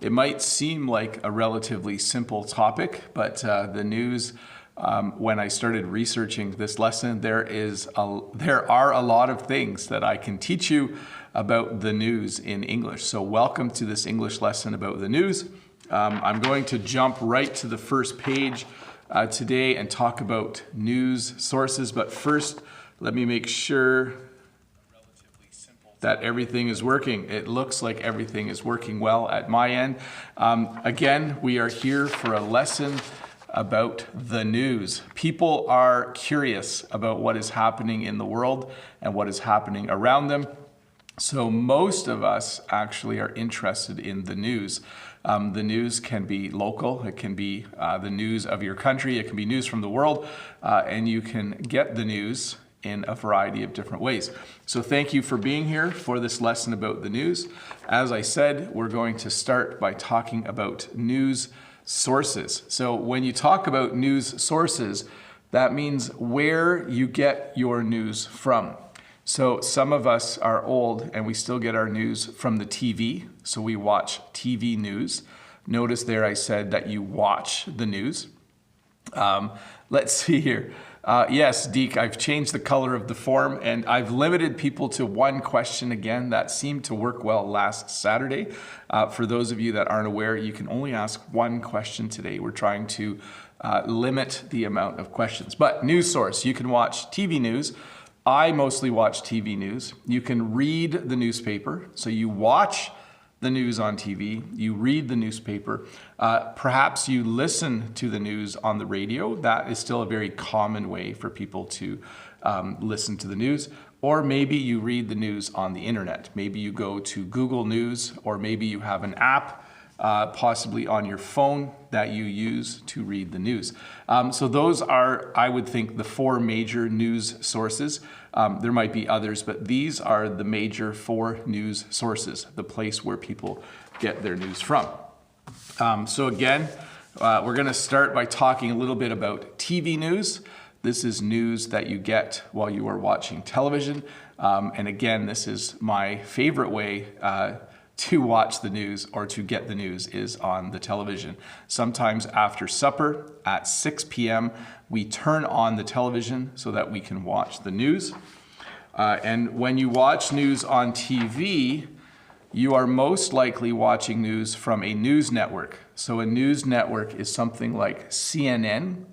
It might seem like a relatively simple topic, but the news, when I started researching this lesson, there are a lot of things that I can teach you about the news in English. So welcome to this English lesson about the news. I'm going to jump right to the first page today and talk about news sources, but first let me make sure that everything is working. It looks like everything is working well at my end. Again, we are here for a lesson about the news. People are curious about what is happening in the world and what is happening around them. So most of us actually are interested in the news. The news can be local, it can be the news of your country, it can be news from the world, and you can get the news in a variety of different ways. So thank you for being here for this lesson about the news. As I said, we're going to start by talking about news sources. So when you talk about news sources, that means where you get your news from. So some of us are old and we still get our news from the TV. So we watch TV news. Notice there I said that you watch the news. Let's see here. Yes, Deke, I've changed the color of the form and I've limited people to one question again. That seemed to work well last Saturday. For those of you that aren't aware, you can only ask one question today. We're trying to limit the amount of questions. But news source, you can watch TV news. I mostly watch TV news. You can read the newspaper. So you watch the news on TV, you read the newspaper, perhaps you listen to the news on the radio. That is still a very common way for people to listen to the news. Or maybe you read the news on the internet. Maybe you go to Google News, or maybe you have an app possibly on your phone that you use to read the news. So those are, I would think, the four major news sources. There might be others, but these are the major four news sources, the place where people get their news from. So again, we're going to start by talking a little bit about TV news. This is news that you get while you are watching television. And again, this is my favorite way to watch the news or to get the news is on the television. Sometimes after supper at 6 p.m., we turn on the television so that we can watch the news. And when you watch news on TV, you are most likely watching news from a news network. So a news network is something like CNN.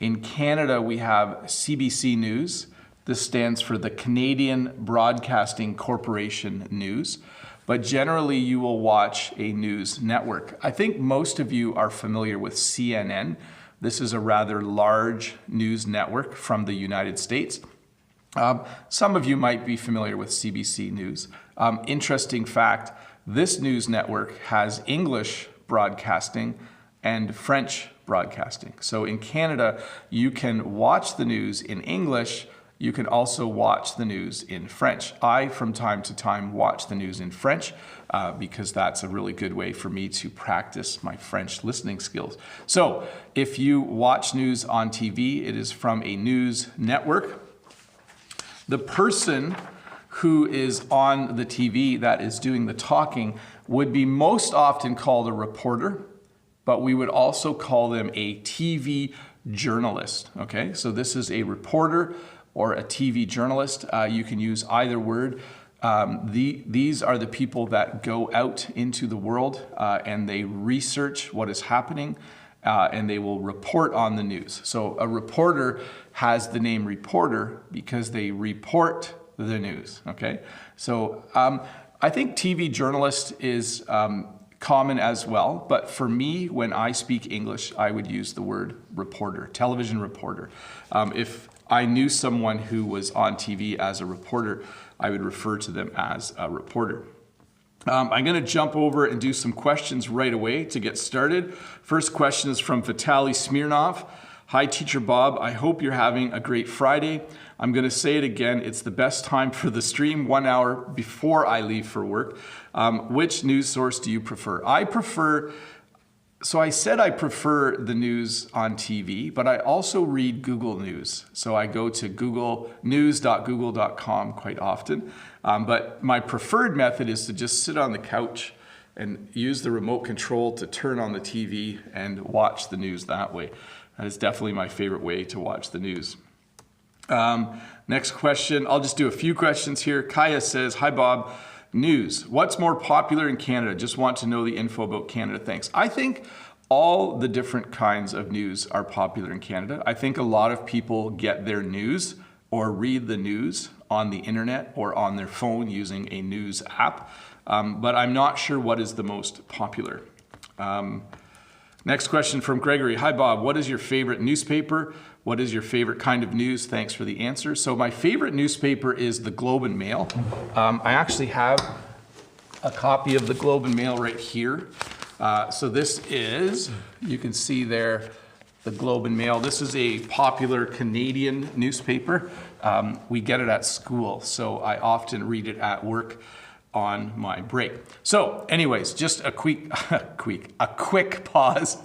In Canada, we have CBC News. This stands for the Canadian Broadcasting Corporation News. But generally, you will watch a news network. I think most of you are familiar with CNN. This is a rather large news network from the United States. Some of you might be familiar with CBC News. Interesting fact, this news network has English broadcasting and French broadcasting. So in Canada, you can watch the news in English. You can also watch the news in French. I, from time to time, watch the news in French because that's a really good way for me to practice my French listening skills. So if you watch news on TV, it is from a news network. The person who is on the TV that is doing the talking would be most often called a reporter, but we would also call them a TV journalist. Okay, so this is a reporter or a TV journalist. You can use either word. These are the people that go out into the world and they research what is happening and they will report on the news. So a reporter has the name reporter because they report the news, okay? So I think TV journalist is common as well, but for me, when I speak English, I would use the word reporter, television reporter. If I knew someone who was on TV as a reporter, I would refer to them as a reporter. I'm going to jump over and do some questions right away to get started. First question is from Vitaly Smirnov. Hi, Teacher Bob. I hope you're having a great Friday. I'm going to say it again. It's the best time for the stream, 1 hour before I leave for work. Which news source do you prefer? So I said I prefer the news on TV, but I also read Google News. So I go to news.google.com quite often. But my preferred method is to just sit on the couch and use the remote control to turn on the TV and watch the news that way. That is definitely my favorite way to watch the news. Next question, I'll just do a few questions here. Kaya says, hi Bob, news. What's more popular in Canada? Just want to know the info about Canada, thanks. I think all the different kinds of news are popular in Canada. I think a lot of people get their news or read the news on the internet or on their phone using a news app, but I'm not sure what is the most popular. Next question from Gregory. Hi Bob, what is your favorite newspaper? What is your favorite kind of news? Thanks for the answer. So my favorite newspaper is the Globe and Mail. I actually have a copy of the Globe and Mail right here. So this is, you can see there, the Globe and Mail. This is a popular Canadian newspaper. We get it at school, so I often read it at work on my break. So anyways, just a quick pause.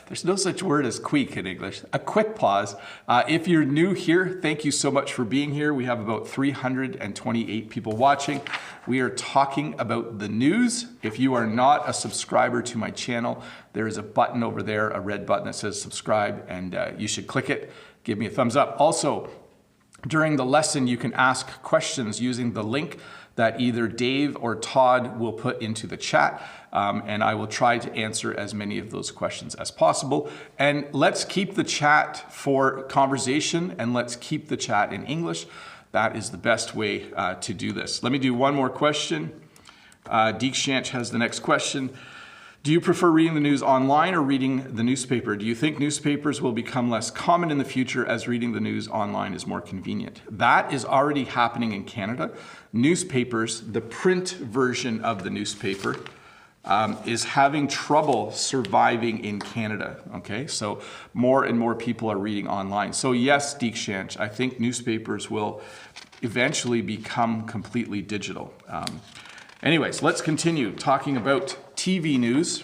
There's no such word as quick in English. A quick pause. If you're new here, thank you so much for being here. We have about 328 people watching. We are talking about the news. If you are not a subscriber to my channel, there is a button over there, a red button that says subscribe, and you should click it. Give me a thumbs up. Also, during the lesson, you can ask questions using the link that either Dave or Todd will put into the chat, and I will try to answer as many of those questions as possible. And let's keep the chat for conversation, and let's keep the chat in English. That is the best way to do this. Let me do one more question. Deekshanch has the next question. Do you prefer reading the news online or reading the newspaper? Do you think newspapers will become less common in the future as reading the news online is more convenient? That is already happening in Canada. Newspapers, the print version of the newspaper, is having trouble surviving in Canada, okay? So more and more people are reading online. So yes, Deekshanch, I think newspapers will eventually become completely digital. Anyways, let's continue talking about TV news.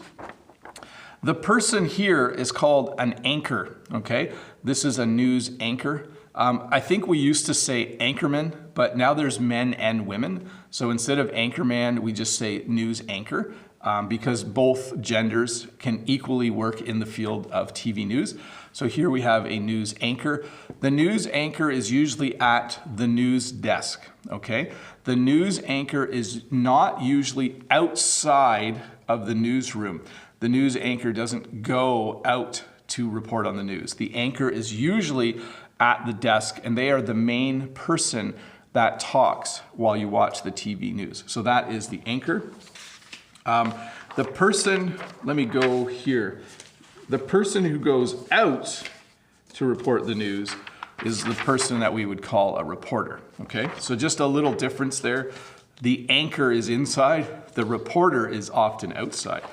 The person here is called an anchor, okay? This is a news anchor. I think we used to say anchorman, but now there's men and women. So instead of anchorman, we just say news anchor, because both genders can equally work in the field of TV news. So here we have a news anchor. The news anchor is usually at the news desk, okay? The news anchor is not usually outside of the newsroom. The news anchor doesn't go out to report on the news. The anchor is usually at the desk, and they are the main person that talks while you watch the TV news. So that is the anchor. The person, let me go here. The person who goes out to report the news is the person that we would call a reporter, okay? So just a little difference there. The anchor is inside, the reporter is often outside.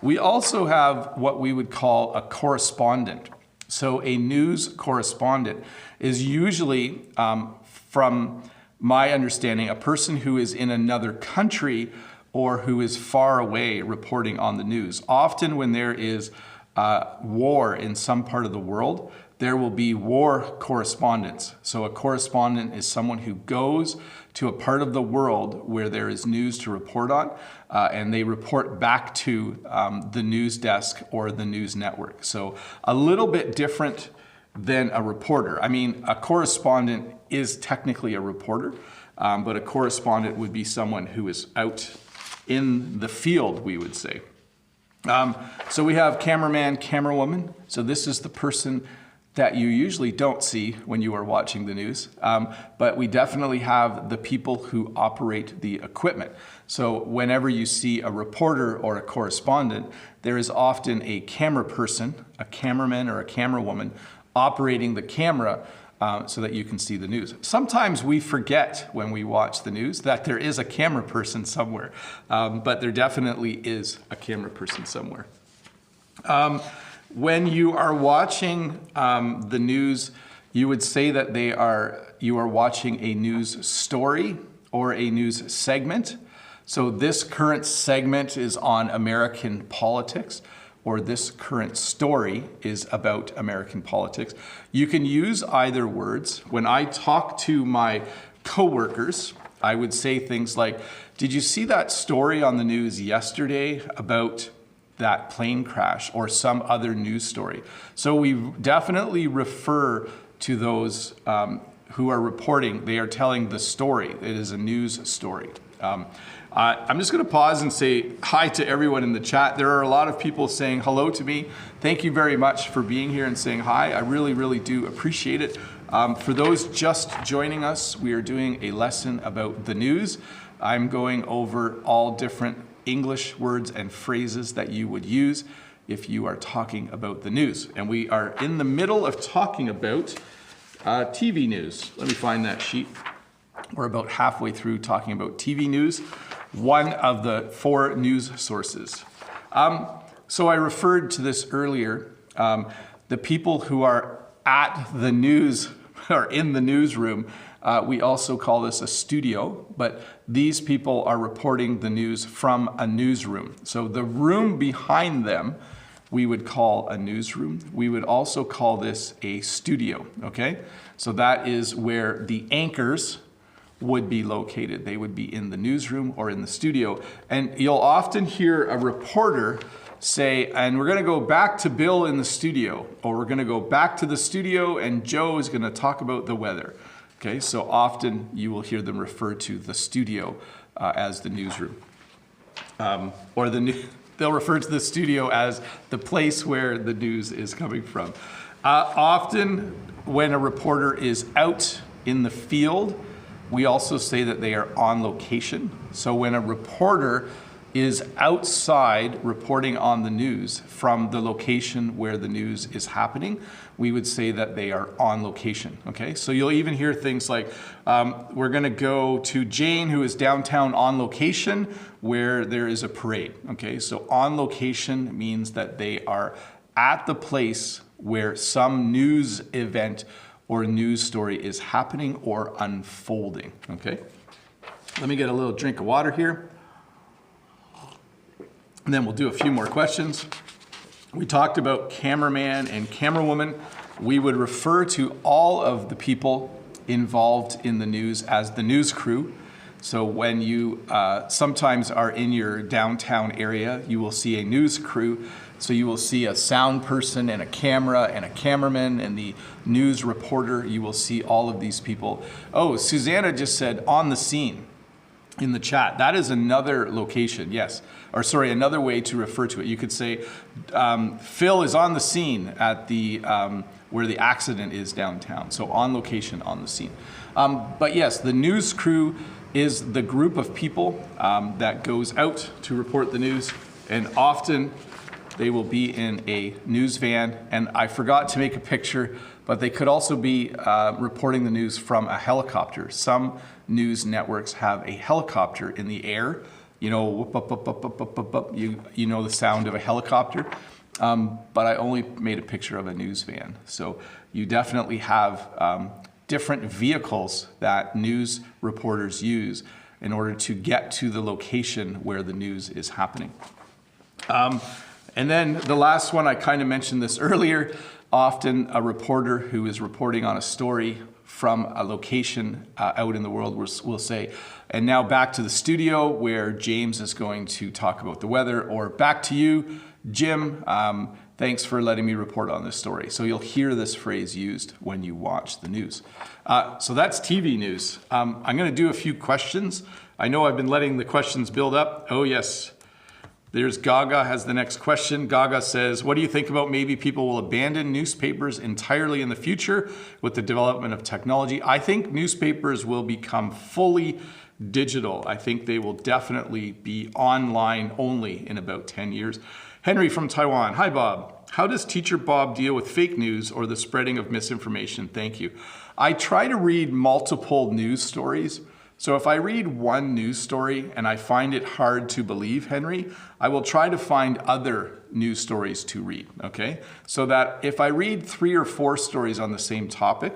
We also have what we would call a correspondent. So a news correspondent is usually, from my understanding, a person who is in another country or who is far away reporting on the news. Often when there is war in some part of the world, there will be war correspondents. So a correspondent is someone who goes to a part of the world where there is news to report on, and they report back to the news desk or the news network. So a little bit different than a reporter. I mean, a correspondent is technically a reporter, but a correspondent would be someone who is out in the field, we would say. So we have cameraman, camerawoman. So this is the person that you usually don't see when you are watching the news. But we definitely have the people who operate the equipment. So whenever you see a reporter or a correspondent, there is often a camera person, a cameraman or a camerawoman operating the camera so that you can see the news. Sometimes we forget when we watch the news that there is a camera person somewhere, but there definitely is a camera person somewhere. When you are watching the news, you would say that you are watching a news story or a news segment. So this current segment is on American politics, or this current story is about American politics. You can use either words. When I talk to my coworkers, I would say things like, Did you see that story on the news yesterday about that plane crash or some other news story? So we definitely refer to those who are reporting. They are telling the story. It is a news story. I'm just going to pause and say hi to everyone in the chat. There are a lot of people saying hello to me. Thank you very much for being here and saying hi. I really, really do appreciate it. For those just joining us, we are doing a lesson about the news. I'm going over all different English words and phrases that you would use if you are talking about the news. And we are in the middle of talking about TV news. Let me find that sheet. We're about halfway through talking about TV news, one of the 4 news sources. So I referred to this earlier. The people who are at the news or in the newsroom, we also call this a studio, but these people are reporting the news from a newsroom. So the room behind them, we would call a newsroom. We would also call this a studio, okay? So that is where the anchors would be located. They would be in the newsroom or in the studio. And you'll often hear a reporter say, and we're gonna go back to Bill in the studio, or we're gonna go back to the studio and Joe is gonna talk about the weather. Okay, so often you will hear them refer to the studio as the newsroom. They'll refer to the studio as the place where the news is coming from. Often when a reporter is out in the field, we also say that they are on location. So when a reporter is outside reporting on the news from the location where the news is happening, we would say that they are on location, okay? So you'll even hear things like, we're gonna go to Jane, who is downtown on location, where there is a parade, okay? So on location means that they are at the place where some news event or news story is happening or unfolding, okay? Let me get a little drink of water here. And then we'll do a few more questions. We talked about cameraman and camerawoman. We would refer to all of the people involved in the news as the news crew. So when you sometimes are in your downtown area, you will see a news crew. So you will see a sound person and a camera and a cameraman and the news reporter. You will see all of these people. Oh, Susanna just said on the scene in the chat. That is another location, yes. Or sorry, another way to refer to it. You could say Phil is on the scene at the where the accident is downtown. So on location, on the scene. But yes, the news crew is the group of people that goes out to report the news, and often they will be in a news van. And I forgot to make a picture, but they could also be reporting the news from a helicopter. Some news networks have a helicopter in the air. You know, whoop, up, up, up, up, up, up, up. You know the sound of a helicopter. But I only made a picture of a news van. So you definitely have different vehicles that news reporters use in order to get to the location where the news is happening. And then the last one, I kind of mentioned this earlier, often a reporter who is reporting on a story from a location out in the world will say, and now back to the studio where James is going to talk about the weather, or back to you, Jim, thanks for letting me report on this story. So you'll hear this phrase used when you watch the news. So that's TV news. I'm gonna do a few questions. I know I've been letting the questions build up. Oh yes. There's Gaga has the next question. Gaga says, what do you think about maybe people will abandon newspapers entirely in the future with the development of technology? I think newspapers will become fully digital. I think they will definitely be online only in about 10 years. Henry from Taiwan. Hi, Bob. How does Teacher Bob deal with fake news or the spreading of misinformation? Thank you. I try to read multiple news stories. So if I read one news story and I find it hard to believe, Henry, I will try to find other news stories to read, okay? So that if I read 3 or 4 stories on the same topic,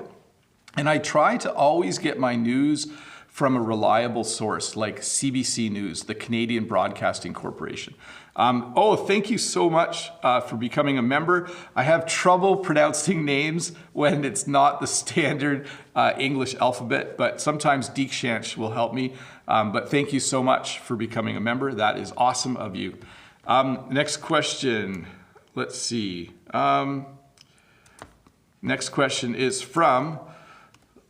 and I try to always get my news from a reliable source like CBC News, the Canadian Broadcasting Corporation. Thank you so much for becoming a member. I have trouble pronouncing names when it's not the standard English alphabet, but sometimes Deekshanch will help me. But thank you so much for becoming a member. That is awesome of you. Next question. Let's see. Next question is from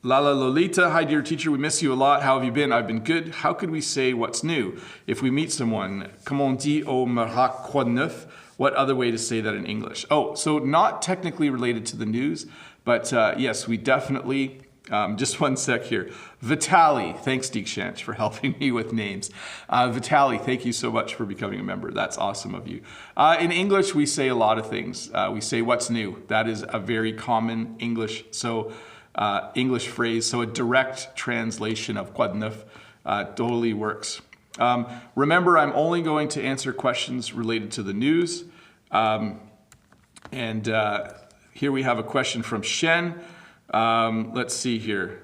Lala Lolita. Hi, dear teacher. We miss you a lot. How have you been? I've been good. How could we say what's new if we meet someone? Comment on dit au Maroc quoi de neuf? What other way to say that in English? Oh, so not technically related to the news, but yes, we definitely, just one sec here. Vitali, thanks Deekshanch for helping me with names. Vitali, thank you so much for becoming a member. That's awesome of you. In English, we say a lot of things. We say what's new. That is a very common English phrase. So a direct translation of quoi de neuf totally works. Remember, I'm only going to answer questions related to the news. Here we have a question from Shen. Let's see here.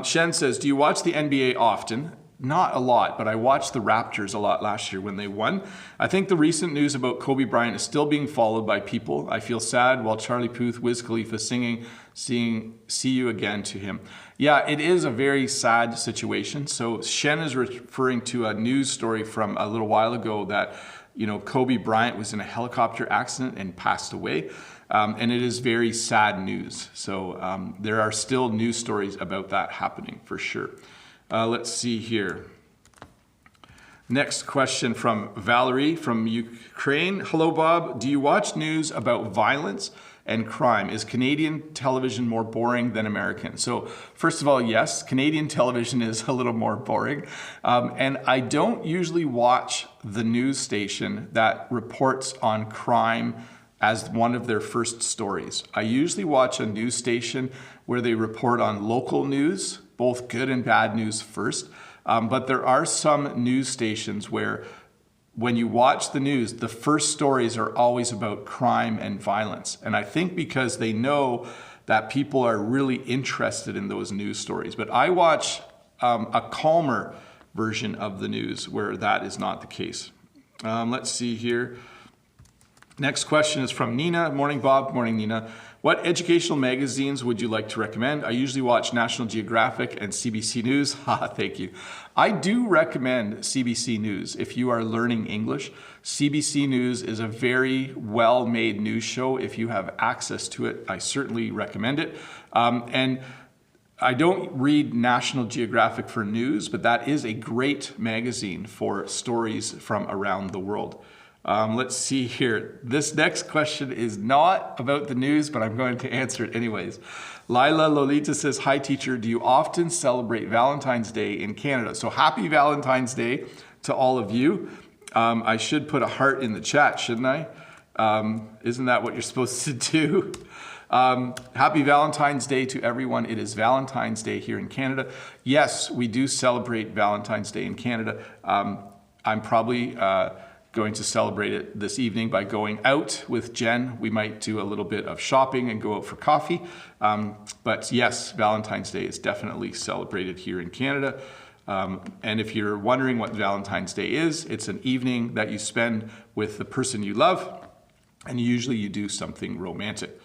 Shen says, do you watch the NBA often? Not a lot, but I watched the Raptors a lot last year when they won. I think the recent news about Kobe Bryant is still being followed by people. I feel sad while Charlie Puth, Wiz Khalifa singing, see you again to him. Yeah, it is a very sad situation. So Shen is referring to a news story from a little while ago that, Kobe Bryant was in a helicopter accident and passed away. And it is very sad news. So there are still news stories about that happening for sure. Let's see here. Next question from Valerie from Ukraine. Hello, Bob. Do you watch news about violence and crime? Is Canadian television more boring than American? So first of all, yes, Canadian television is a little more boring. And I don't usually watch the news station that reports on crime as one of their first stories. I usually watch a news station where they report on local news, both good and bad news first. But there are some news stations where when you watch the news, the first stories are always about crime and violence. And I think because they know that people are really interested in those news stories. But I watch a calmer version of the news where that is not the case. Let's see here. Next question is from Nina. Morning, Bob. Morning, Nina. What educational magazines would you like to recommend? I usually watch National Geographic and CBC News. Thank you. I do recommend CBC News if you are learning English. CBC News is a very well-made news show. If you have access to it, I certainly recommend it. And I don't read National Geographic for news, but that is a great magazine for stories from around the world. Let's see here. This next question is not about the news, but I'm going to answer it anyways. Lila Lolita says, hi teacher, do you often celebrate Valentine's Day in Canada? So happy Valentine's Day to all of you. I should put a heart in the chat, shouldn't I? Isn't that what you're supposed to do? Happy Valentine's Day to everyone. It is Valentine's Day here in Canada. Yes, we do celebrate Valentine's Day in Canada. I'm probably going to celebrate it this evening by going out with Jen. We might do a little bit of shopping and go out for coffee. But yes, Valentine's Day is definitely celebrated here in Canada. And if you're wondering what Valentine's Day is, it's an evening that you spend with the person you love, and usually you do something romantic.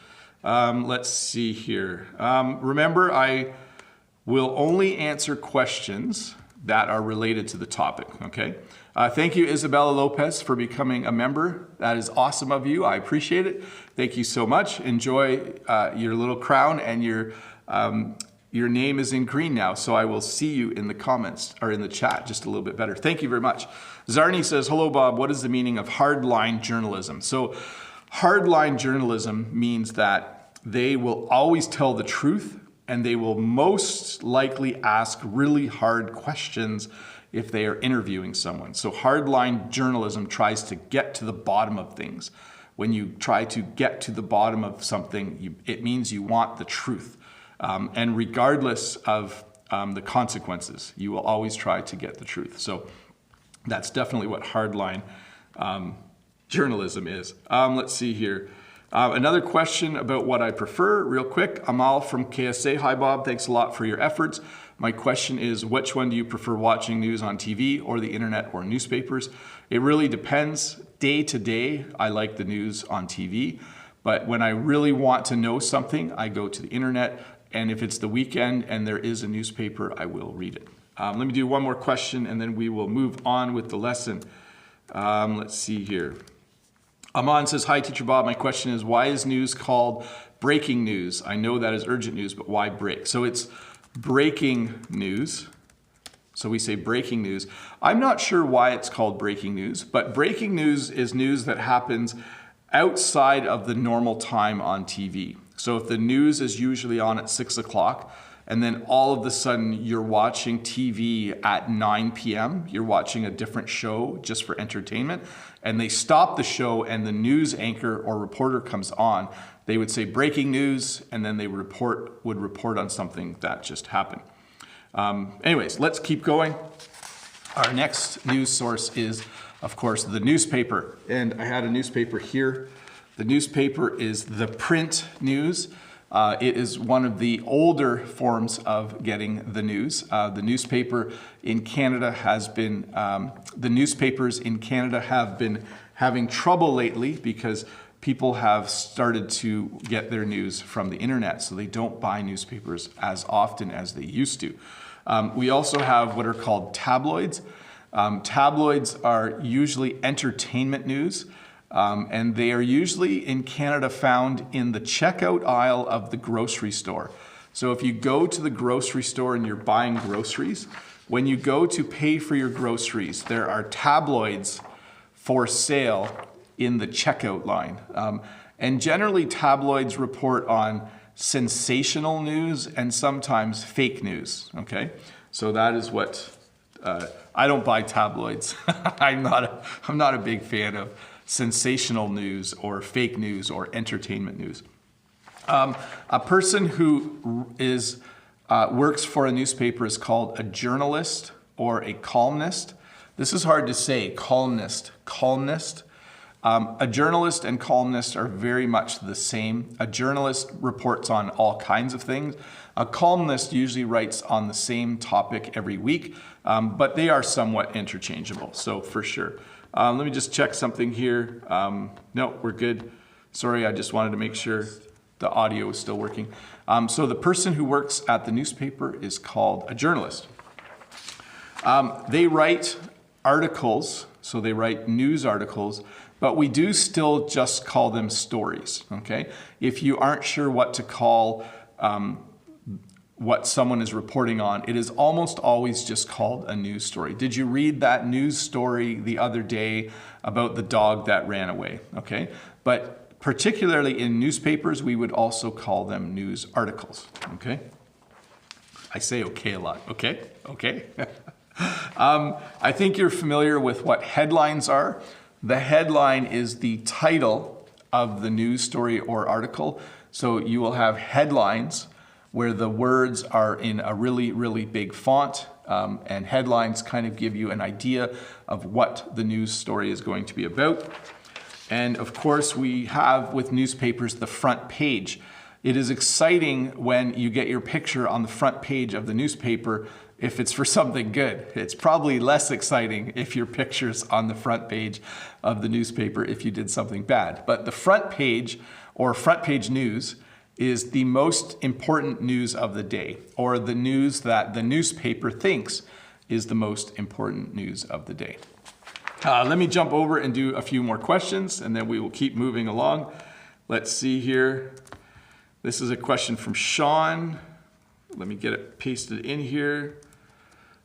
Let's see here. Remember, I will only answer questions that are related to the topic, okay? Thank you, Isabella Lopez, for becoming a member. That is awesome of you. I appreciate it. Thank you so much. Enjoy your little crown, and your name is in green now, so I will see you in the comments or in the chat just a little bit better. Thank you very much. Zarni says, hello, Bob. What is the meaning of hardline journalism? So hardline journalism means that they will always tell the truth, and they will most likely ask really hard questions if they are interviewing someone. So hardline journalism tries to get to the bottom of things. When you try to get to the bottom of something, it means you want the truth. And regardless of the consequences, you will always try to get the truth. So that's definitely what hardline journalism is. Let's see here. Another question about what I prefer, real quick. Amal from KSA. Hi, Bob. Thanks a lot for your efforts. My question is, which one do you prefer watching news on TV or the internet or newspapers? It really depends. Day to day, I like the news on TV. But when I really want to know something, I go to the internet. And if it's the weekend and there is a newspaper, I will read it. Let me do one more question and then we will move on with the lesson. Let's see here. Aman says, hi, Teacher Bob. My question is, why is news called breaking news? I know that is urgent news, but why break? So it's breaking news. So we say breaking news. I'm not sure why it's called breaking news, but breaking news is news that happens outside of the normal time on TV. So if the news is usually on at 6 o'clock, and then all of a sudden you're watching TV at 9 p.m., you're watching a different show just for entertainment, and they stop the show and the news anchor or reporter comes on, they would say breaking news, and then they would report on something that just happened. Anyways, let's keep going. Our next news source is, of course, the newspaper. And I had a newspaper here. The newspaper is the print news. It is one of the older forms of getting the news. The newspaper in Canada has been, the newspapers in Canada have been having trouble lately because people have started to get their news from the internet, so they don't buy newspapers as often as they used to. We also have what are called tabloids. Tabloids are usually entertainment news. And they are usually in Canada found in the checkout aisle of the grocery store. So if you go to the grocery store and you're buying groceries, when you go to pay for your groceries, there are tabloids for sale in the checkout line. And generally tabloids report on sensational news and sometimes fake news, okay? So that is what, I don't buy tabloids. I'm not a big fan of sensational news or fake news or entertainment news. A person who works for a newspaper is called a journalist or a columnist. This is hard to say, columnist. A journalist and columnist are very much the same. A journalist reports on all kinds of things. A columnist usually writes on the same topic every week, but they are somewhat interchangeable, so for sure. Let me just check something here. No, we're good. Sorry, I just wanted to make sure the audio is still working. So the person who works at the newspaper is called a journalist. They write articles, so they write news articles, but we do still just call them stories, okay? If you aren't sure what to call what someone is reporting on, it is almost always just called a news story. Did you read that news story the other day about the dog that ran away? Okay, but particularly in newspapers, we would also call them news articles, okay? I say okay a lot, okay? I think you're familiar with what headlines are. The headline is the title of the news story or article. So you will have headlines where the words are in a really, really big font, and headlines kind of give you an idea of what the news story is going to be about. And of course, we have with newspapers the front page. It is exciting when you get your picture on the front page of the newspaper if it's for something good. It's probably less exciting if your picture's on the front page of the newspaper if you did something bad. But the front page or front page news is the most important news of the day, or the news that the newspaper thinks is the most important news of the day. Let me jump over and do a few more questions, and then we will keep moving along. Let's see here. This is a question from Sean. Let me get it pasted in here.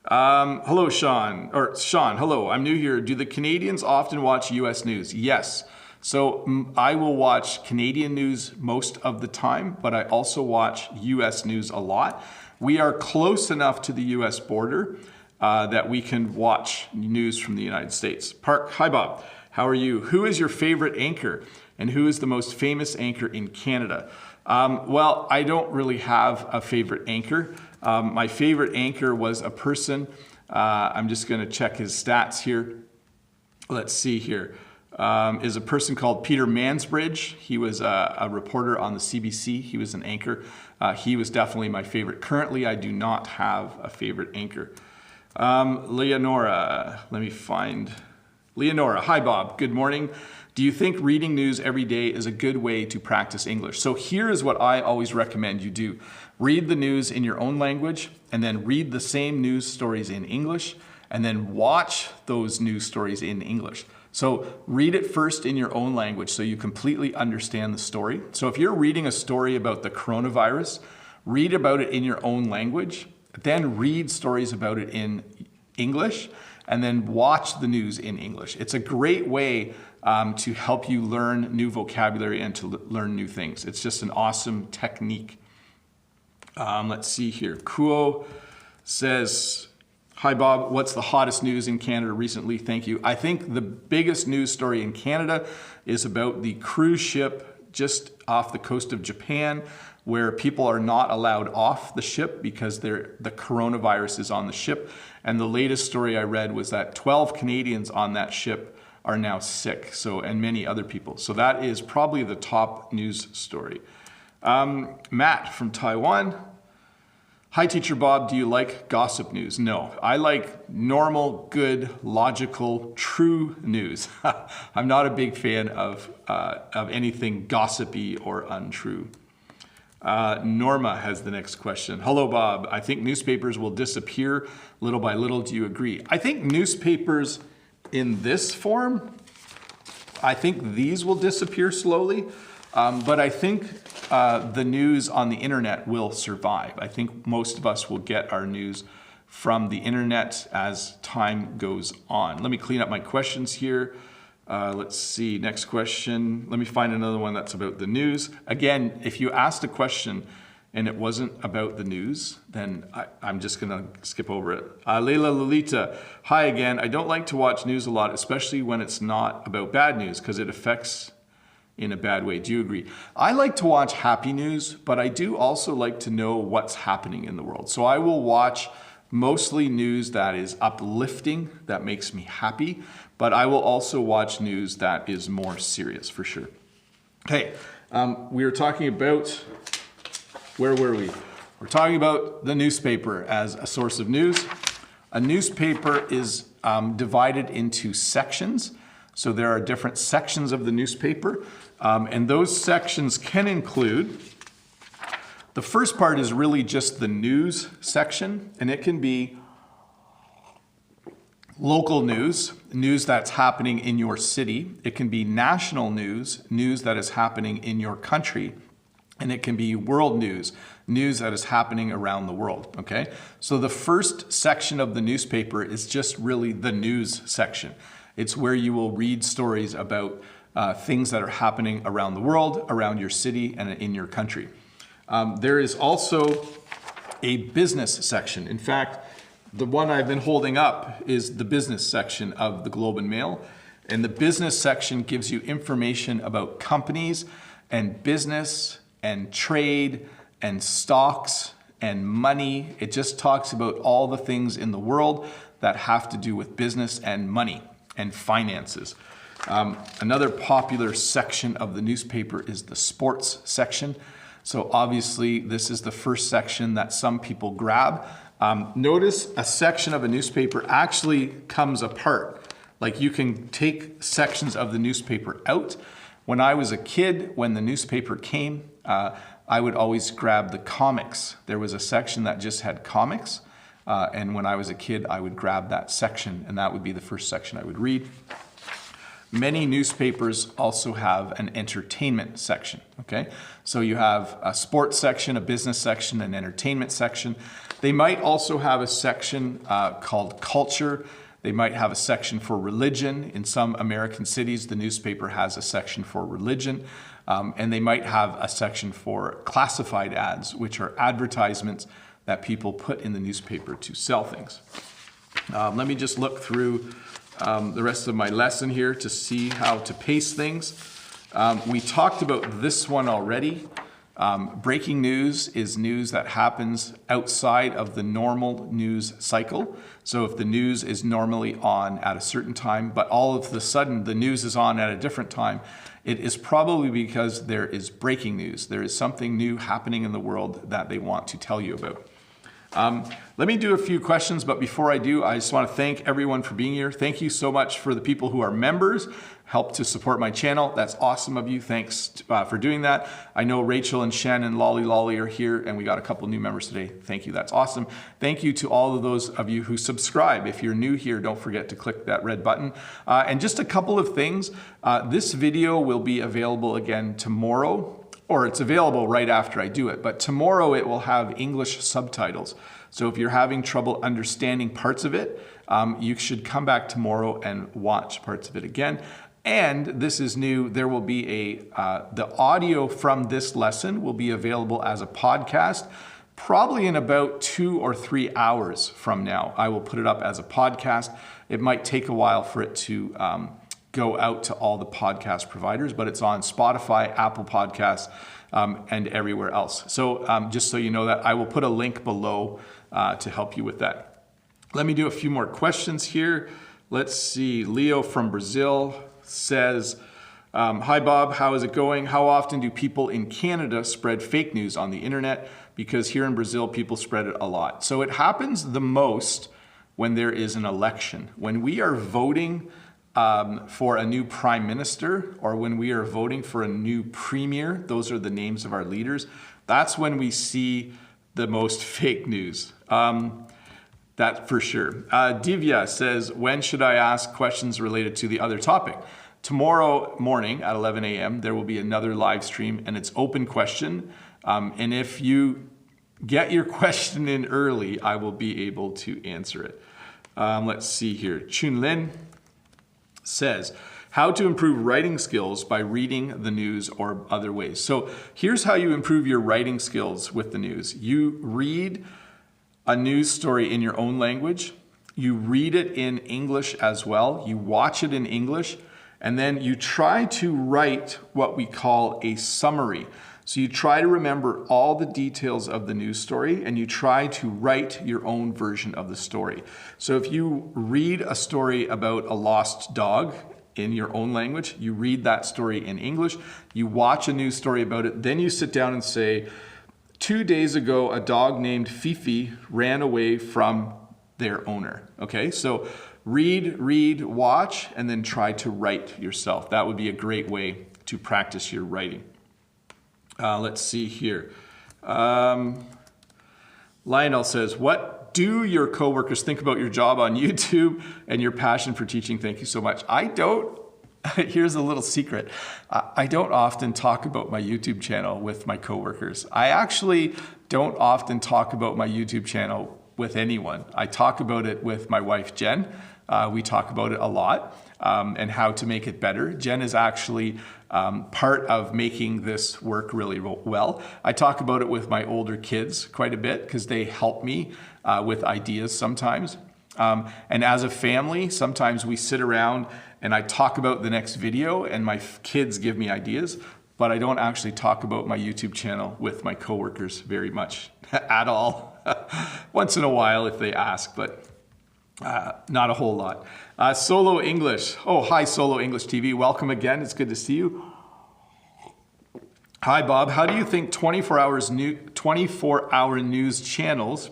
Hello, Sean. Or Sean, hello, I'm new here. Do the Canadians often watch US news? Yes. So I will watch Canadian news most of the time, but I also watch US news a lot. We are close enough to the US border that we can watch news from the United States. Park, hi Bob, how are you? Who is your favorite anchor? And who is the most famous anchor in Canada? Well, I don't really have a favorite anchor. My favorite anchor was a person, I'm just gonna check his stats here. Let's see here. is a person called Peter Mansbridge. He was a reporter on the CBC. He was an anchor. He was definitely my favorite. Currently, I do not have a favorite anchor. Leonora, let me find Leonora. Hi, Bob. Good morning. Do you think reading news every day is a good way to practice English? So here is what I always recommend you do. Read the news in your own language, and then read the same news stories in English, and then watch those news stories in English. So read it first in your own language so you completely understand the story. So if you're reading a story about the coronavirus, read about it in your own language, then read stories about it in English, and then watch the news in English. It's a great way to help you learn new vocabulary and to learn new things. It's just an awesome technique. Let's see here. Kuo says, hi Bob, what's the hottest news in Canada recently? Thank you. I think the biggest news story in Canada is about the cruise ship just off the coast of Japan, where people are not allowed off the ship because the coronavirus is on the ship. And the latest story I read was that 12 Canadians on that ship are now sick, and many other people. So that is probably the top news story. Matt from Taiwan. Hi, Teacher Bob. Do you like gossip news? No, I like normal, good, logical, true news. I'm not a big fan of anything gossipy or untrue. Norma has the next question. Hello, Bob. I think newspapers will disappear little by little. Do you agree? I think newspapers in this form, I think these will disappear slowly. But I think the news on the internet will survive. I think most of us will get our news from the internet as time goes on. Let me clean up my questions here. Let's see, next question. Let me find another one that's about the news. Again, if you asked a question and it wasn't about the news, then I'm just gonna skip over it. Leila Lolita, hi again. I don't like to watch news a lot, especially when it's not about bad news, because it affects in a bad way. Do you agree? I like to watch happy news, but I do also like to know what's happening in the world. So I will watch mostly news that is uplifting, that makes me happy, but I will also watch news that is more serious for sure. Okay, we were talking about, where were we? We're talking about the newspaper as a source of news. A newspaper is divided into sections. So there are different sections of the newspaper, and those sections can include, the first part is really just the news section, and it can be local news, news that's happening in your city. It can be national news, news that is happening in your country, and it can be world news, news that is happening around the world, okay? So the first section of the newspaper is just really the news section. It's where you will read stories about things that are happening around the world, around your city, and in your country. There is also a business section. In fact, the one I've been holding up is the business section of the Globe and Mail. And the business section gives you information about companies and business and trade and stocks and money. It just talks about all the things in the world that have to do with business and money and finances. Another popular section of the newspaper is the sports section. So obviously this is the first section that some people grab. Notice a section of a newspaper actually comes apart. Like you can take sections of the newspaper out. When I was a kid, when the newspaper came, I would always grab the comics. There was a section that just had comics. And when I was a kid, I would grab that section, and that would be the first section I would read. Many newspapers also have an entertainment section, okay? So you have a sports section, a business section, an entertainment section. They might also have a section called culture. They might have a section for religion. In some American cities, the newspaper has a section for religion. And they might have a section for classified ads, which are advertisements that people put in the newspaper to sell things. Let me just look through the rest of my lesson here to see how to pace things. We talked about this one already. Breaking news is news that happens outside of the normal news cycle. So if the news is normally on at a certain time, but all of a sudden the news is on at a different time, it is probably because there is breaking news. There is something new happening in the world that they want to tell you about. Let me do a few questions, but before I do, I just want to thank everyone for being here. Thank you so much for the people who are members, help to support my channel. That's awesome of you. Thanks for doing that. I know Rachel and Shannon Lolly are here, and we got a couple new members today. Thank you. That's awesome. Thank you to all of those of you who subscribe. If you're new here, don't forget to click that red button. And just a couple of things. This video will be available again tomorrow, or it's available right after I do it, but tomorrow it will have English subtitles. So if you're having trouble understanding parts of it, you should come back tomorrow and watch parts of it again. And this is new, there will be the audio from this lesson will be available as a podcast, probably in about 2 or 3 hours from now. I will put it up as a podcast. It might take a while for it to go out to all the podcast providers, but it's on Spotify, Apple Podcasts, and everywhere else. So just so you know that, I will put a link below to help you with that. Let me do a few more questions here. Let's see, Leo from Brazil says, hi Bob, how is it going? How often do people in Canada spread fake news on the internet? Because here in Brazil, people spread it a lot. So it happens the most when there is an election. When we are voting for a new prime minister, or when we are voting for a new premier, those are the names of our leaders, that's when we see the most fake news. That for sure. Divya says, when should I ask questions related to the other topic? Tomorrow morning at 11 a.m. there will be another live stream, and it's open question. And if you get your question in early, I will be able to answer it. Let's see here. Chunlin says, how to improve writing skills by reading the news or other ways. So here's how you improve your writing skills with the news. You read a news story in your own language. You read it in English as well. You watch it in English, and then you try to write what we call a summary. So you try to remember all the details of the news story, and you try to write your own version of the story. So if you read a story about a lost dog in your own language, you read that story in English, you watch a news story about it, then you sit down and say, 2 days ago, a dog named Fifi ran away from their owner. Okay, so read, watch, and then try to write yourself. That would be a great way to practice your writing. Let's see here. Lionel says, what do your coworkers think about your job on YouTube and your passion for teaching? Thank you so much. Here's a little secret. I don't often talk about my YouTube channel with my coworkers. I actually don't often talk about my YouTube channel with anyone. I talk about it with my wife, Jen. We talk about it a lot and how to make it better. Jen is actually part of making this work really well. I talk about it with my older kids quite a bit because they help me with ideas sometimes. And as a family, sometimes we sit around and I talk about the next video and my kids give me ideas, but I don't actually talk about my YouTube channel with my coworkers very much at all. Once in a while if they ask, but not a whole lot. Solo English. Oh, hi, Solo English TV. Welcome again. It's good to see you. Hi, Bob. How do you think 24-hour news channels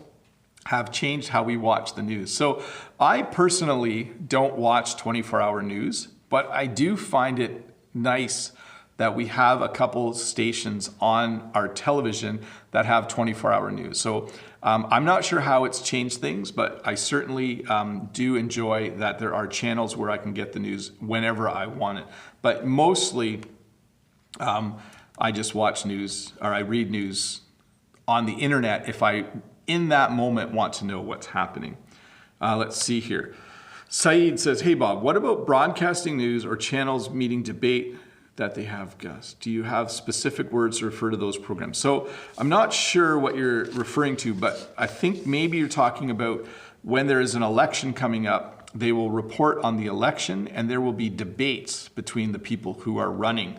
have changed how we watch the news? So I personally don't watch 24-hour news, but I do find it nice that we have a couple stations on our television that have 24-hour news. So I'm not sure how it's changed things, but I certainly do enjoy that there are channels where I can get the news whenever I want it. But mostly I just watch news, or I read news on the internet if I, in that moment, want to know what's happening. Let's see here. Saeed says, hey Bob, what about broadcasting news or channels meeting debate that they have, Gus? Do you have specific words to refer to those programs? So I'm not sure what you're referring to, but I think maybe you're talking about when there is an election coming up, they will report on the election and there will be debates between the people who are running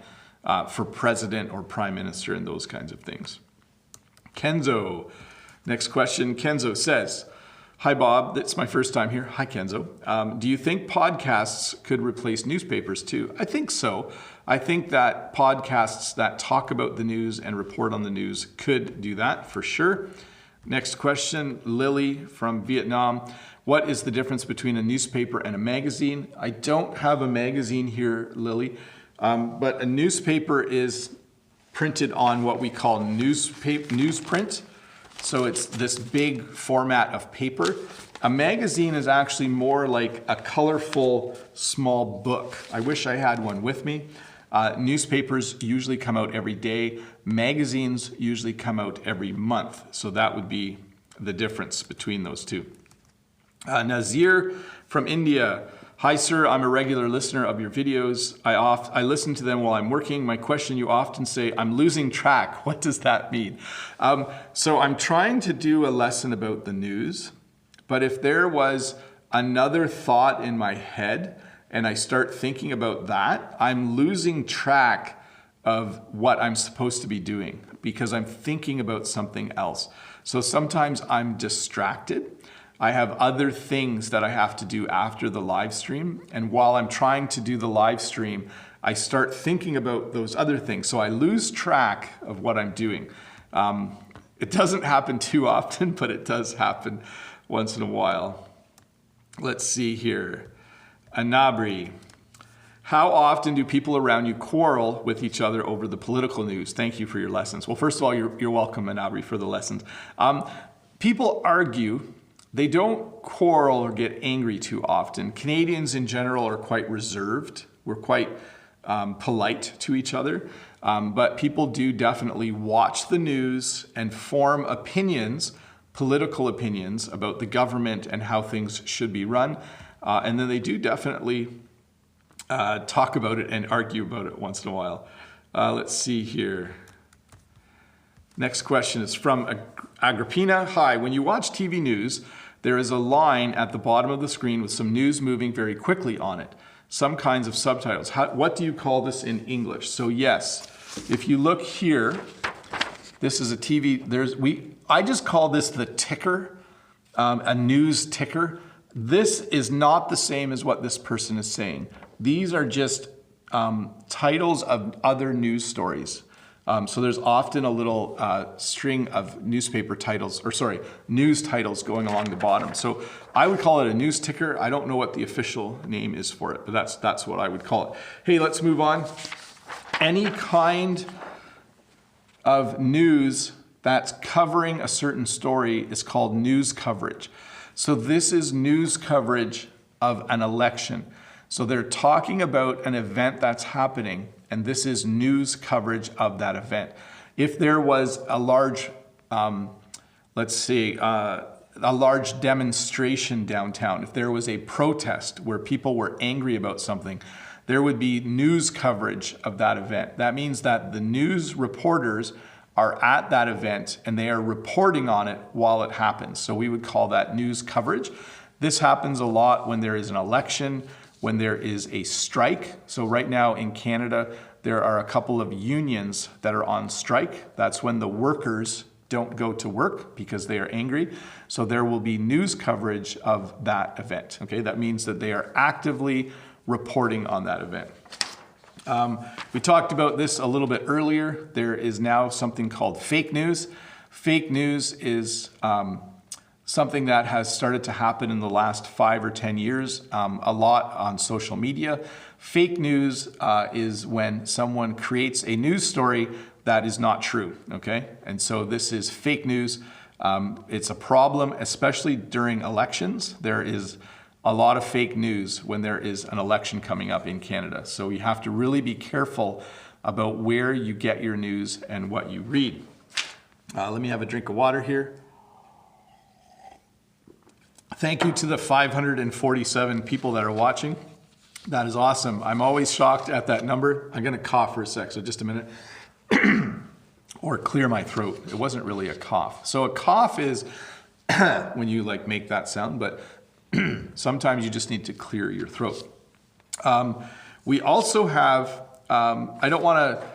for president or prime minister and those kinds of things. Kenzo, next question. Kenzo says, hi, Bob. It's my first time here. Hi, Kenzo. Do you think podcasts could replace newspapers too? I think so. I think that podcasts that talk about the news and report on the news could do that for sure. Next question, Lily from Vietnam. What is the difference between a newspaper and a magazine? I don't have a magazine here, Lily, but a newspaper is printed on what we call newsprint. So it's this big format of paper. A magazine is actually more like a colorful small book. I wish I had one with me. Newspapers usually come out every day. Magazines usually come out every month. So that would be the difference between those two. Nazir from India. Hi, sir. I'm a regular listener of your videos. I listen to them while I'm working. My question, you often say, I'm losing track. What does that mean? So I'm trying to do a lesson about the news, but if there was another thought in my head and I start thinking about that, I'm losing track of what I'm supposed to be doing because I'm thinking about something else. So sometimes I'm distracted. I have other things that I have to do after the live stream. And while I'm trying to do the live stream, I start thinking about those other things. So I lose track of what I'm doing. It doesn't happen too often, but it does happen once in a while. Let's see here. Anabri. How often do people around you quarrel with each other over the political news? Thank you for your lessons. Well, first of all, you're welcome, Anabri, for the lessons. People argue. They don't quarrel or get angry too often. Canadians in general are quite reserved. We're quite polite to each other. But people do definitely watch the news and form opinions, political opinions about the government and how things should be run. And then they do definitely talk about it and argue about it once in a while. Let's see here. Next question is from Agrippina. Hi, when you watch TV news, there is a line at the bottom of the screen with some news moving very quickly on it. Some kinds of subtitles. What do you call this in English? So yes, if you look here, this is a TV. I just call this the ticker, a news ticker. This is not the same as what this person is saying. These are just titles of other news stories. So there's often a little string of newspaper titles, news titles going along the bottom. So I would call it a news ticker. I don't know what the official name is for it, but that's what I would call it. Hey, let's move on. Any kind of news that's covering a certain story is called news coverage. So this is news coverage of an election. So they're talking about an event that's happening, and this is news coverage of that event. If there was a large, a large demonstration downtown, if there was a protest where people were angry about something, there would be news coverage of that event. That means that the news reporters are at that event and they are reporting on it while it happens. So we would call that news coverage. This happens a lot when there is an election, when there is a strike. So right now in Canada, there are a couple of unions that are on strike. That's when the workers don't go to work because they are angry. So there will be news coverage of that event. Okay, that means that they are actively reporting on that event. We talked about this a little bit earlier. There is now something called fake news. Fake news is something that has started to happen in the last 5 or 10 years, a lot on social media. Fake news is when someone creates a news story that is not true, okay? And so this is fake news. It's a problem, especially during elections. There is a lot of fake news when there is an election coming up in Canada. So you have to really be careful about where you get your news and what you read. Let me have a drink of water here. Thank you to the 547 people that are watching. That is awesome. I'm always shocked at that number. I'm gonna cough for a sec, so just a minute. Or clear my throat. It wasn't really a cough. So a cough is when you like make that sound, but sometimes you just need to clear your throat. We also have I don't want to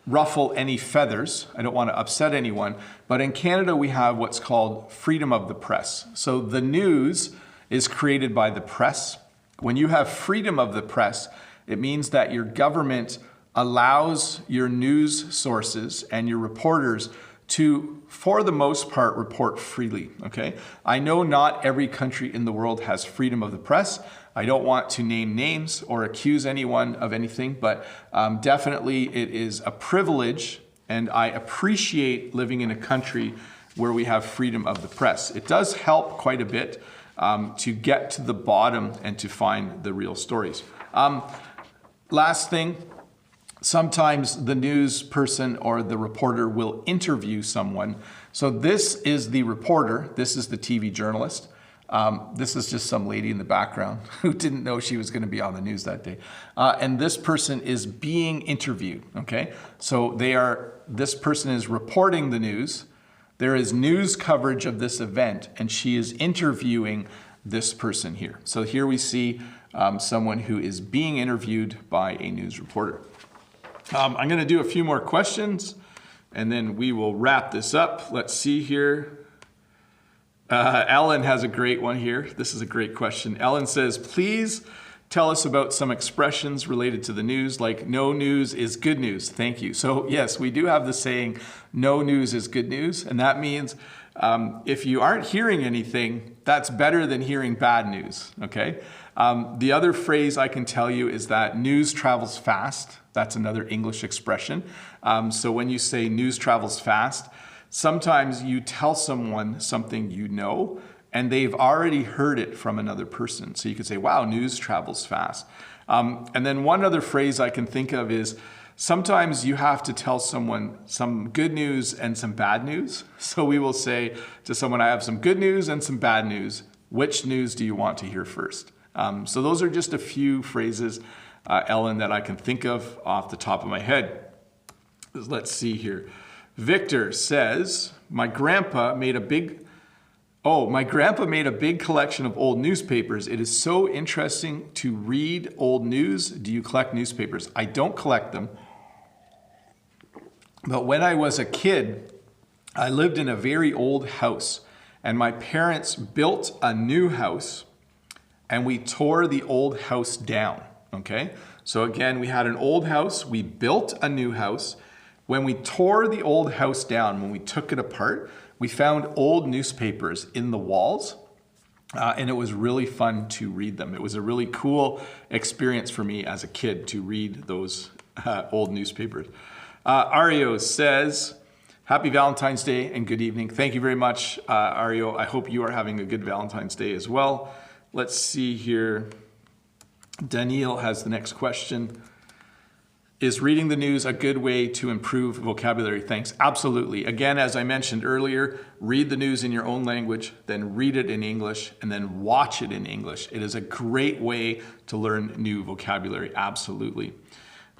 ruffle any feathers. I don't want to upset anyone. But in Canada, we have what's called freedom of the press. So the news is created by the press. When you have freedom of the press, it means that your government allows your news sources and your reporters to, for the most part, report freely, okay? I know not every country in the world has freedom of the press. I don't want to name names or accuse anyone of anything, but definitely it is a privilege, and I appreciate living in a country where we have freedom of the press. It does help quite a bit to get to the bottom and to find the real stories. Last thing, sometimes the news person or the reporter will interview someone. So this is the reporter, this is the TV journalist. This is just some lady in the background who didn't know she was going to be on the news that day. And this person is being interviewed, okay? So this person is reporting the news. There is news coverage of this event, and she is interviewing this person here. So here we see someone who is being interviewed by a news reporter. I'm going to do a few more questions, and then we will wrap this up. Let's see here. Ellen has a great one here. This is a great question. Ellen says, please tell us about some expressions related to the news, like no news is good news. Thank you. So yes, we do have the saying, no news is good news. And that means if you aren't hearing anything, that's better than hearing bad news, okay? The other phrase I can tell you is that news travels fast. That's another English expression. So when you say news travels fast, sometimes you tell someone something you know, and they've already heard it from another person. So you could say, wow, news travels fast. And then one other phrase I can think of is, sometimes you have to tell someone some good news and some bad news. So we will say to someone, I have some good news and some bad news. Which news do you want to hear first? So those are just a few phrases, Ellen, that I can think of off the top of my head. Let's see here. Victor says, my grandpa made a big collection of old newspapers. It is so interesting to read old news. Do you collect newspapers? I don't collect them. But when I was a kid, I lived in a very old house, and my parents built a new house, and we tore the old house down, okay? So again, we had an old house, we built a new house. When we tore the old house down, when we took it apart, we found old newspapers in the walls, and it was really fun to read them. It was a really cool experience for me as a kid to read those old newspapers. Ario says, happy Valentine's Day and good evening. Thank you very much, Ario. I hope you are having a good Valentine's Day as well. Let's see here. Daniel has the next question. Is reading the news a good way to improve vocabulary? Thanks. Absolutely. Again, as I mentioned earlier, read the news in your own language, then read it in English, and then watch it in English. It is a great way to learn new vocabulary. Absolutely.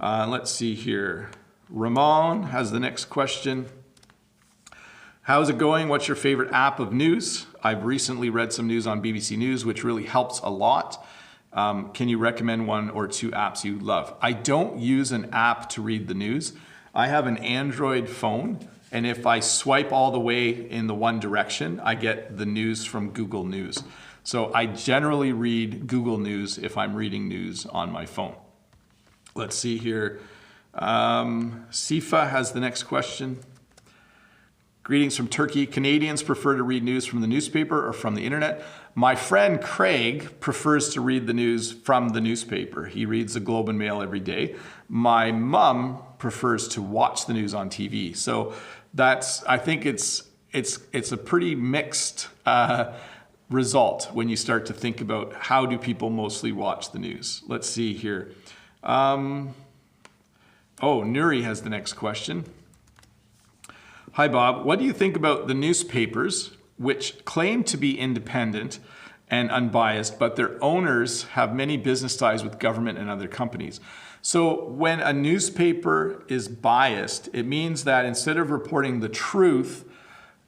Let's see here. Ramon has the next question. How's it going? What's your favorite app of news? I've recently read some news on BBC News, which really helps a lot. Can you recommend one or two apps you love? I don't use an app to read the news. I have an Android phone, and if I swipe all the way in the one direction, I get the news from Google News. So I generally read Google News if I'm reading news on my phone. Let's see here. Sifa has the next question. Greetings from Turkey. Canadians prefer to read news from the newspaper or from the internet. My friend Craig prefers to read the news from the newspaper. He reads the Globe and Mail every day. My mom prefers to watch the news on TV. So I think it's a pretty mixed result when you start to think about how do people mostly watch the news. Let's see here. Nuri has the next question. Hi, Bob. What do you think about the newspapers, which claim to be independent and unbiased, but their owners have many business ties with government and other companies? So when a newspaper is biased, it means that instead of reporting the truth,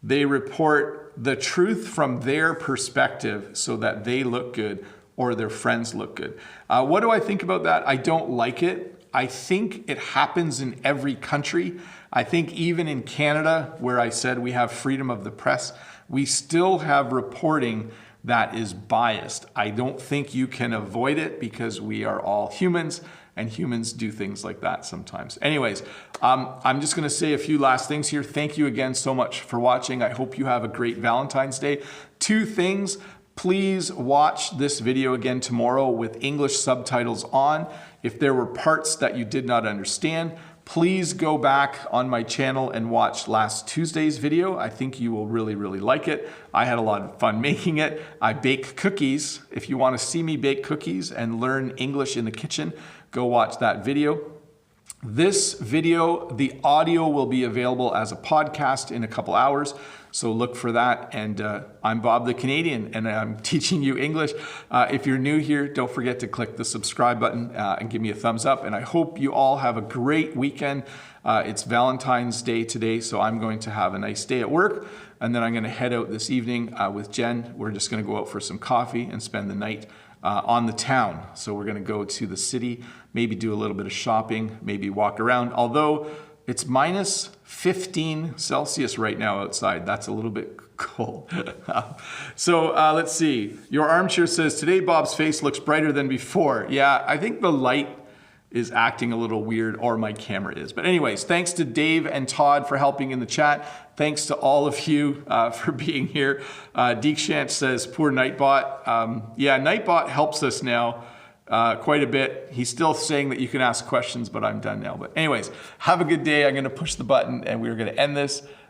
they report the truth from their perspective so that they look good or their friends look good. What do I think about that? I don't like it. I think it happens in every country. I think even in Canada, where I said we have freedom of the press, we still have reporting that is biased. I don't think you can avoid it because we are all humans, and humans do things like that sometimes. Anyways, I'm just gonna say a few last things here. Thank you again so much for watching. I hope you have a great Valentine's Day. 2 things, please watch this video again tomorrow with English subtitles on. If there were parts that you did not understand, please go back on my channel and watch last Tuesday's video. I think you will really, really like it. I had a lot of fun making it. I bake cookies. If you want to see me bake cookies and learn English in the kitchen, go watch that video. This video, the audio will be available as a podcast in a couple hours, so look for that. And I'm Bob the Canadian, and I'm teaching you English. If you're new here, don't forget to click the subscribe button and give me a thumbs up. And I hope you all have a great weekend. It's Valentine's Day today, so I'm going to have a nice day at work, and then I'm going to head out this evening with Jen. We're just going to go out for some coffee and spend the night on the town. So we're going to go to the city, maybe do a little bit of shopping, maybe walk around. Although it's minus 15 Celsius right now outside. That's a little bit cold. So let's see. Your armchair says, today Bob's face looks brighter than before. Yeah, I think the light is acting a little weird, or my camera is. But anyways, thanks to Dave and Todd for helping in the chat. Thanks to all of you for being here. Deekshant says, poor Nightbot. Yeah, Nightbot helps us now quite a bit. He's still saying that you can ask questions, but I'm done now. But anyways, have a good day. I'm gonna push the button and we're gonna end this.